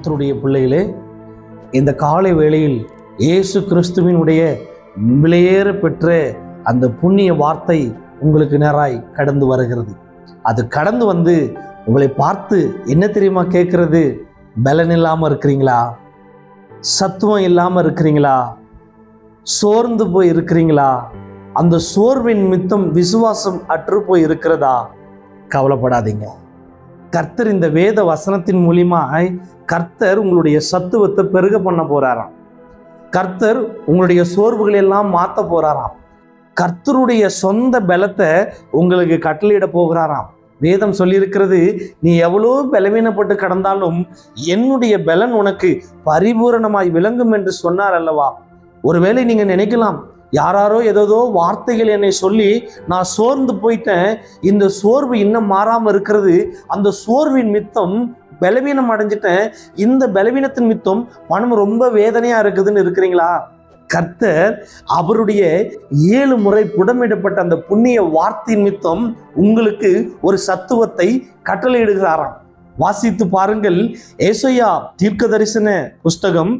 கர்த்தருடைய பிள்ளைகளே, இந்த காலை வேளையில் இயேசு கிறிஸ்துவினுடைய விலையேற பெற்ற அந்த புண்ணிய வார்த்தை உங்களுக்கு நேராய் கடந்து வருகிறது. அது கடந்து வந்து உங்களை பார்த்து என்ன தெரியுமா கேட்கிறது? பலன் இல்லாமல் இருக்கிறீங்களா? சத்துவம் இல்லாமல் இருக்கிறீங்களா? சோர்ந்து போய் இருக்கிறீங்களா? அந்த சோர்வின் நிமித்தம் விசுவாசம் அற்று போய் இருக்கிறதா? கவலைப்படாதீங்க. கர்த்தர் இந்த வேத வசனத்தின் மூலியமாய் கர்த்தர் உங்களுடைய சத்துவத்தை பெருக பண்ண போறாராம். கர்த்தர் உங்களுடைய சோர்வுகளை எல்லாம் மாற்ற போறாராம். கர்த்தருடைய சொந்த பலத்தை உங்களுக்கு கட்டளையிட போகிறாராம். வேதம் சொல்லியிருக்கிறது, நீ எவ்வளோ பலவீனப்பட்டு கடந்தாலும் என்னுடைய பலன் உனக்கு பரிபூரணமாய் விளங்கும் என்று சொன்னார் அல்லவா? ஒருவேளை நீங்க நினைக்கலாம், யாராரோ ஏதோ வார்த்தைகள் என்னை சொல்லி நான் சோர்ந்து போயிட்டேன், இந்த சோர்வு இன்னும் மாறாமல் இருக்கிறது, அந்த சோர்வின் மித்தம் பலவீனம் அடைஞ்சிட்டேன், இந்த பலவீனத்தின் மித்தம் மனம் ரொம்ப வேதனையா இருக்குதுன்னு இருக்கிறீங்களா? கர்த்தர் அவருடைய 7 முறை புடமிடப்பட்ட அந்த புண்ணிய வார்த்தையின் மித்தம் உங்களுக்கு ஒரு சத்துவத்தை கட்டளையிடுகிறாராம். வாசித்து பாருங்கள். ஏசாயா தீர்க்க தரிசன புஸ்தகம்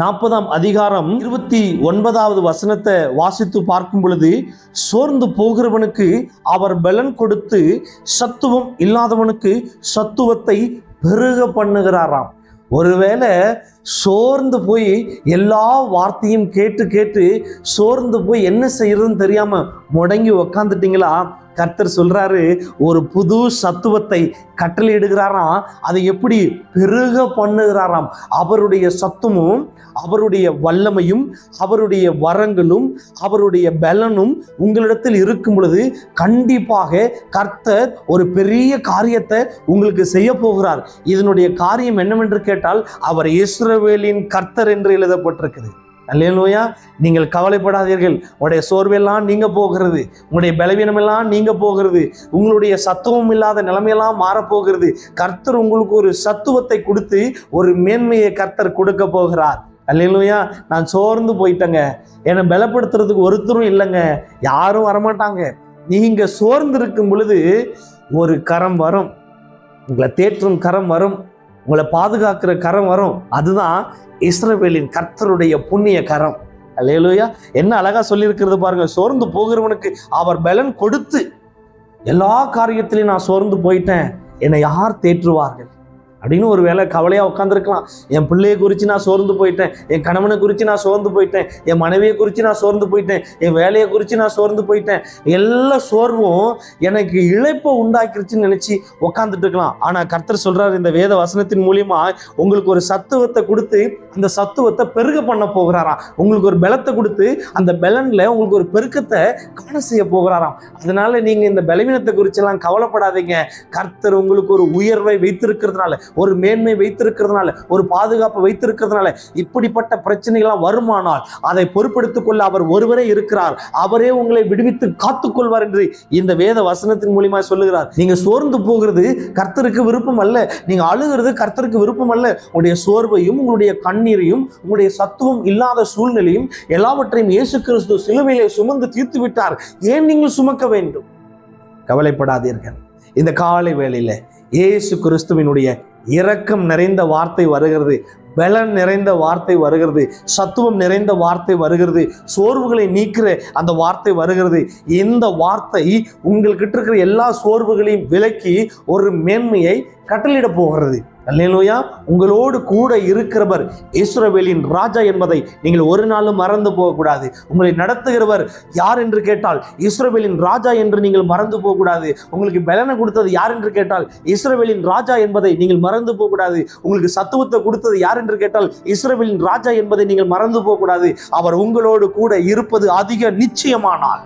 40ஆம் அதிகாரம் 29வது வசனத்தை வாசித்து பார்க்கும் பொழுது, சோர்ந்து போகிறவனுக்கு அவர் பலன் கொடுத்து சத்துவம் இல்லாதவனுக்கு சத்துவத்தை பெருக பண்ணுகிறாராம். ஒருவேளை சோர்ந்து போய் எல்லா வார்த்தையும் கேட்டு கேட்டு சோர்ந்து போய் என்ன செய்யறதுன்னு தெரியாம முடங்கி உக்காந்துட்டீங்களா? கர்த்தர் சொல்றாரு, ஒரு புது சத்துவத்தை கட்டளையிடுகிறாராம். அதை எப்படி பெருக பண்ணுகிறாராம்? அவருடைய சத்துவமும் அவருடைய வல்லமையும் அவருடைய வரங்களும் அவருடைய பலனும் உங்களிடத்தில் இருக்கும் பொழுது கண்டிப்பாக கர்த்தர் ஒரு பெரிய காரியத்தை உங்களுக்கு செய்ய போகிறார். இதனுடைய காரியம் என்னவென்று கேட்டால், அவர் இஸ்ரவேலின் கர்த்தர் என்று எழுதப்பட்டிருக்குது. அல்லேலூயா. நீங்கள் கவலைப்படாதீர்கள். உங்களுடைய சோர்வெல்லாம் நீங்க போகிறது, உங்களுடைய பலவீனமெல்லாம் நீங்க போகிறது, உங்களுடைய சத்துவம் இல்லாத நிலைமையெல்லாம் மாறப்போகிறது. கர்த்தர் உங்களுக்கு ஒரு சத்துவத்தை கொடுத்து ஒரு மேன்மையை கர்த்தர் கொடுக்க போகிறார். அல்லேலூயா. நான் சோர்ந்து போயிட்டேங்க, என்னை பலப்படுத்துறதுக்கு ஒருத்தரும் இல்லைங்க, யாரும் வரமாட்டாங்க. நீங்க சோர்ந்து இருக்கும் பொழுது ஒரு கரம் வரும், உங்களை தேற்றும் கரம் வரும், உங்களை பாதுகாக்கிற கரம் வரும். அதுதான் இஸ்ரவேலின் கர்த்தருடைய புண்ணிய கரம். அல்லேலூயா. என்ன அழகா சொல்லியிருக்கிறது பாருங்க. சோர்ந்து போகிறவனுக்கு அவர் பலன் கொடுத்து, எல்லா காரியத்திலையும் நான் சோர்ந்து போயிட்டேன், என்னை யார் தேற்றுவார்கள் அப்படின்னு ஒரு வேளை கவலையாக உட்காந்துருக்கலாம். என் பிள்ளையை குறித்து நான் சோர்ந்து போயிட்டேன், என் கணவனை குறித்து நான் சோர்ந்து போயிட்டேன், என் மனைவியை குறித்து நான் சோர்ந்து போயிட்டேன், என் வேலையை குறித்து நான் சோர்ந்து போயிட்டேன். எல்லா சோர்வும் எனக்கு இழைப்பை உண்டாக்கிருச்சுன்னு நினச்சி உட்காந்துட்டு இருக்கலாம். ஆனால் கர்த்தர் சொல்கிறார், இந்த வேத வசனத்தின் மூலியமா உங்களுக்கு ஒரு சத்துவத்தை கொடுத்து அந்த சத்துவத்தை பெருக பண்ண போகிறாராம். உங்களுக்கு ஒரு பலத்தை கொடுத்து அந்த பலனில் உங்களுக்கு ஒரு பெருக்கத்தை காண செய்ய போகிறாராம். அதனால நீங்கள் இந்த பலவீனத்தை குறிச்செல்லாம் கவலைப்படாதீங்க. கர்த்தர் உங்களுக்கு ஒரு உயர்வை வைத்திருக்கிறதுனால, ஒரு மேன்மை வைத்திருக்கிறதுனால, ஒரு பாதுகாப்பு வைத்திருக்கிறதுனால, இப்படிப்பட்ட பிரச்சனைகள்லாம் வருமானால் அதை பொறுப்பெடுத்துக் கொள்ள அவர் ஒருவரே இருக்கிறார். அவரே உங்களை விடுவித்து காத்துக்கொள்வார் என்று இந்த வேத வசனத்தின் மூலியமா சொல்லுகிறார். நீங்க சோர்ந்து போகிறது கர்த்தருக்கு விருப்பம் அல்ல, நீங்க அழுகிறது கர்த்தருக்கு விருப்பம் அல்ல. உங்களுடைய சோர்வையும் உங்களுடைய கண்ணீரையும் உங்களுடைய சத்துவம் இல்லாத சூழ்நிலையும் எல்லாவற்றையும் இயேசு கிறிஸ்து சிலுவையிலே சுமந்து தீர்த்து விட்டார். ஏன் நீங்கள் சுமக்க வேண்டும்? கவலைப்படாதீர்கள். இந்த காலை வேளையில இயேசு கிறிஸ்துவினுடைய இரக்கம் நிறைந்த வார்த்தை வருகிறது, பலன் நிறைந்த வார்த்தை வருகிறது, சத்துவம் நிறைந்த வார்த்தை வருகிறது, சோர்வுகளை நீக்கிற அந்த வார்த்தை வருகிறது. இந்த வார்த்தை உங்கள்கிட்ட இருக்கிற எல்லா சோர்வுகளையும் விலக்கி ஒரு மேன்மையை கட்டளையிட போகிறது. அல்லேலூயா. உங்களோடு கூட இருக்கிறவர் இஸ்ரவேலின் ராஜா என்பதை நீங்கள் ஒரு நாளும் மறந்து போகக்கூடாது. உங்களை நடத்துகிறவர் யார் என்று கேட்டால் இஸ்ரவேலின் ராஜா என்று நீங்கள் மறந்து போகக்கூடாது. உங்களுக்கு பலனை கொடுத்தது யார் என்று கேட்டால் இஸ்ரவேலின் ராஜா என்பதை நீங்கள் மறந்து போகக்கூடாது. உங்களுக்கு சத்துவத்தை கொடுத்தது யார் என்று கேட்டால் இஸ்ரவேலின் ராஜா என்பதை நீங்கள் மறந்து போகக்கூடாது. அவர் உங்களோடு கூட இருப்பது அதிக நிச்சயமானால்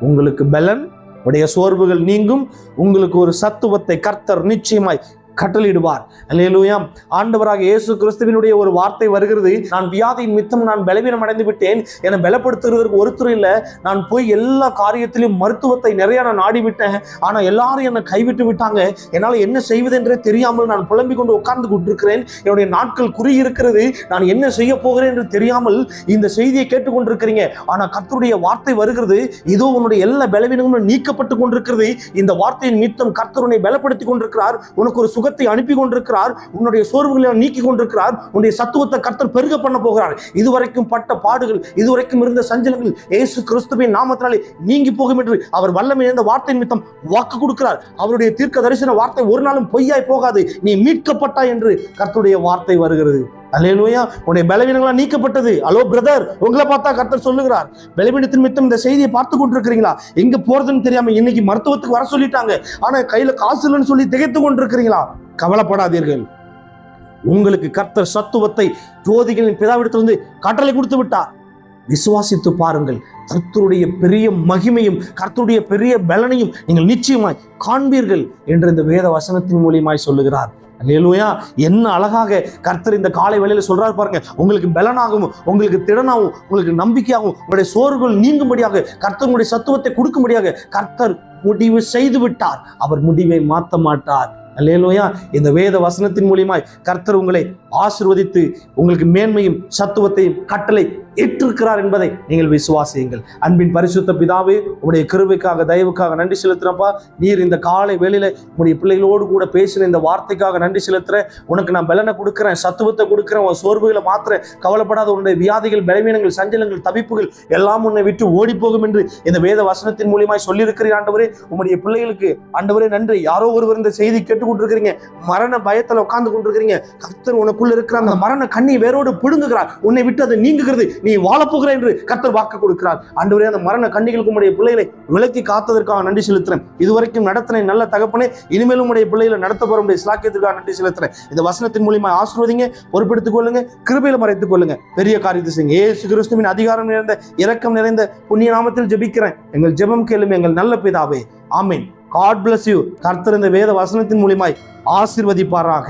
உங்களுக்கு பலன், உடைய சோர்வுகள் நீங்கும், உங்களுக்கு ஒரு சத்துவத்தை கர்த்தர் நிச்சயமாய் கட்டளையிடுவார். அல்லேலூயா. ஆண்டவராக இயேசு கிறிஸ்துவினுடைய ஒரு வார்த்தை வருகிறது, நான் வியாதியின் மித்தம் நான் பலவீனம் அடைந்து விட்டேன், என்னை பலப்படுத்துகிறதுக்கு ஒருத்தர் இல்லை, நான் போய் எல்லா காரியத்திலும் மருத்துவத்தை நிறைய நான் நாடிவிட்டேன், ஆனால் எல்லாரும் என்னை கைவிட்டு விட்டாங்க, என்னால் என்ன செய்வதென்றே தெரியாமல் நான் புலம்பிக் கொண்டு உட்கார்ந்து கொண்டிருக்கிறேன், என்னுடைய நாட்கள் குறியிருக்கிறது, நான் என்ன செய்ய போகிறேன் என்று தெரியாமல் இந்த செய்தியை கேட்டுக்கொண்டிருக்கிறீங்க. ஆனால் கர்த்தருடைய வார்த்தை வருகிறது, இதோ உன்னுடைய எல்லா பலவீனங்களும் நீக்கப்பட்டு கொண்டிருக்கிறது, இந்த வார்த்தையின் நிமித்தம் கர்த்தர் உன்னை பலப்படுத்தி கொண்டிருக்கிறார், உனக்கு ஒரு சுகத்தை அனுப்பி கொண்டிருக்கிறார். உன்னுடைய சோர்வுகளை நீக்கி கொண்டிருக்கிறார். உன்னுடைய சத்துவத்தை கர்த்தர் பெருக பண்ண போகிறார். இதுவரைக்கும் பட்ட பாடுகள், இதுவரைக்கும் இருந்த சஞ்சலங்கள் இயேசு கிறிஸ்துவின் நாமத்தினாலே நீங்கி போகும் என்று அவர் வல்லமை இருந்த வார்த்தை நிமித்தம் வாக்கு கொடுக்கிறார். அவருடைய தீர்க்க தரிசன வார்த்தை ஒரு நாளும் பொய்யாய் போகாது. நீ மீட்கப்பட்டாய் என்று கர்த்தருடைய வார்த்தை வருகிறது. அல்லேலூயா. உன்னுடைய பலவீனங்களா நீக்கப்பட்டது. ஹலோ பிரதர், உங்களை பார்த்தா கர்த்தர் சொல்லுகிறார். பலவீனத்தின் நிமித்தம் இந்த செய்தியை பார்த்து கொண்டிருக்கிறீங்களா? எங்க போறதுன்னு தெரியாம இன்னைக்கு மருத்துவத்துக்கு வர சொல்லிட்டாங்க, ஆனா கையில காசு இல்லைன்னு சொல்லி திகைத்து கொண்டிருக்கிறீங்களா? கவலைப்படாதீர்கள். உங்களுக்கு கர்த்தர் சத்துவத்தை ஜோதிகளின் பிதாவிடத்திலிருந்து கட்டளை கொடுத்து விட்டார். விசுவாசித்து பாருங்கள். கர்த்தருடைய பெரிய மகிமையும் கர்த்தருடைய பெரிய பலனையும் நீங்கள் நிச்சயமாய் காண்பீர்கள் என்று இந்த வேத வசனத்தின் மூலியமாய் சொல்லுகிறார். அல்லேலூயா. என்ன அழகாக கர்த்தர் இந்த காலை வேளையில சொல்றாரு பாருங்க. உங்களுக்கு பலனாகவும், உங்களுக்கு திடனாகவும், உங்களுக்கு நம்பிக்கையாகவும், உங்களுடைய சோர்வுகள் நீங்கும்படியாக கர்த்தருடைய சத்துவத்தை கொடுக்கும்படியாக கர்த்தர் முடிவு செய்து விட்டார். அவர் முடிவை மாற்ற மாட்டார். அல்லேலூயா. இந்த வேத வசனத்தின் மூலியமாய் கர்த்தர் உங்களை ஆசீர்வதித்து உங்களுக்கு மேன்மையும் சத்துவத்தையும் கட்டளை ஏற்றிருக்கிறார் என்பதை நீங்கள் விசுவாசியுங்கள். அன்பின் பரிசுத்த பிதாவே, உங்களுடைய கிருபைக்காக தயவுக்காக நன்றி செலுத்துறப்பா. நீர் இந்த காலை வேளையில உங்களுடைய பிள்ளைகளோடு கூட பேசின இந்த வார்த்தைக்காக நன்றி செலுத்துறேன். உனக்கு நான் பலனை கொடுக்குறேன், சத்துவத்தை கொடுக்குறேன், உன் சோர்வுகளை மாத்திரேன். கவலைப்படாத. உன்னுடைய வியாதிகள், பலவீனங்கள், சஞ்சலங்கள், தவிப்புகள் எல்லாம் உன்னை விட்டு ஓடி போகும் என்று இந்த வேத வசனத்தின் மூலியமாய் சொல்லியிருக்கிறீர் ஆண்டவரே. உங்களுடைய பிள்ளைகளுக்கு ஆண்டவரே நன்றி. யாரோ ஒருவர் இந்த செய்தி கேட்டு கொண்டிருக்கிறீங்க, மரண பயத்துல உட்கார்ந்து கொண்டிருக்கிறீங்க. கர்த்தர் உனக்குள்ள இருக்கிற அந்த மரண கண்ணி வேரோடு பிடுங்குகிறார். உன்னை விட்டு அது நீங்குகிறது. நீ வாழப்போகிற என்று கர்த்தர் வாக்கு கொடுக்கிறார். ஆண்டவரே, அந்த மரண கண்ணிகளுக்கு உடைய பிள்ளைகளை விலக்கி காத்ததற்காக நன்றி செலுத்துறேன். இதுவரைக்கும் நடத்தின நல்ல தகப்பனே, இனிமேலும் உடைய பிள்ளைகளை நடத்த போற உடைய சிலாக்கியத்திற்காக நன்றி செலுத்துறேன். இந்த வசனத்தின் மூலியமா ஆசீர்வதிங்க, பொறுப்பெடுத்துக் கொள்ளுங்க, கிருபையில மறைத்துக் கொள்ளுங்க, பெரிய காரியத்தை செய்யுங்க. இயேசு கிறிஸ்துவின் அதிகாரம் நிறைந்த, இரக்கம் நிறைந்த புண்ணிய நாமத்தில் ஜெபிக்கிறேன். எங்கள் ஜெபம் கேளும் எங்கள் நல்ல பிதாவே. ஆமென். God bless you. கர்த்தர் இந்த வேத வசனத்தின் மூலியமாய் ஆசீர்வதிப்பாராக.